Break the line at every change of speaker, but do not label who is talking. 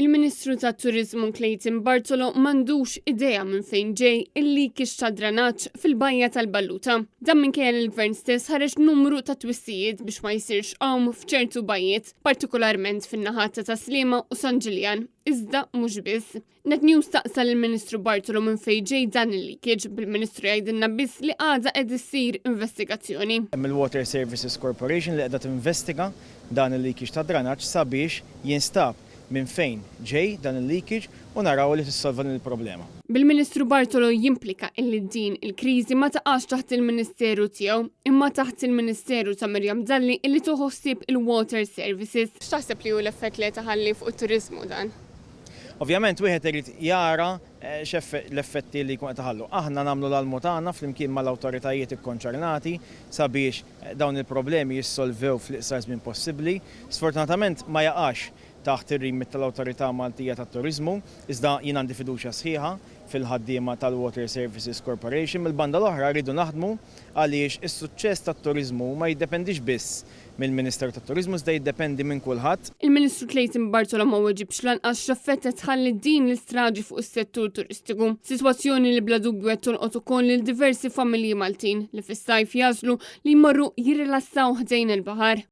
Il-Ministru tat-Turiżmu Clayton Bartolo m'għandux idea minn fejn ġej il-leakage ta' dranaġġ fil-bajja tal-Balluta. Dan minkejja l-Gvern stess ħareġ numru ta' twissijiet biex ma jsirx hawn f'ċertu bajjiet, partikolarment fin-naħat ta' Sliema u San Ġiljan. Iżda mhux biss. Net News staqsa lill-Ministru Bartolo minn fejn ġej dan il-leakage bil-Ministru jgħidilna biss li għadha qed issir investigazzjoni.
Il-Water Services Corporation li qiegħda tinvestiga dan il-leakage ta' dranaġġ sabiex jinstab minn fejn ġej dan il-leakage u naraw li tissolva din il-problema.
Bil-Ministru Bartolo jimplika illi din il-kriżi ma taqax taħt il-Ministeru tiegħu imma taħt il-Ministeru ta' Mirjam Dalli illi toħossib il-Water Services. X'taħseb li hu l-effett li taħalli fuq it-turiżmu dan?
Ovvjament wieħed irid jara l-effetti li jkun qed iħallu. Aħna nagħmlu l-almu tagħna flimkien mal-awtoritajiet ikkonċernati sabiex dawn il-problemi jissolvew fl-iqsar żmien possibbli. Sfortunatament ma jaqax taħt ir-remit tal-Awtorità Maltija tat-Turiżmu, iżda jien għandi fiduċja sħiħa fil-ħaddiema tal-Water Services Corporation. Mill-banda l-oħra rridu naħdmu għaliex is-suċċess tat-turiżmu ma jiddependix biss mill-Ministeru tat-Turiżmu iżda jiddependi minn kulħadd.
Il-Ministru Clayton Bartolo ma weġibx lanqas x'effett tħalli din l-istraġi fuq is-settur turistiku. Sitwazzjoni li bla dubju qed tolqot ukoll lil diversi familji Maltin li fis-sajf jażlu li jmorru jirrilassaw ħdejn il-baħar.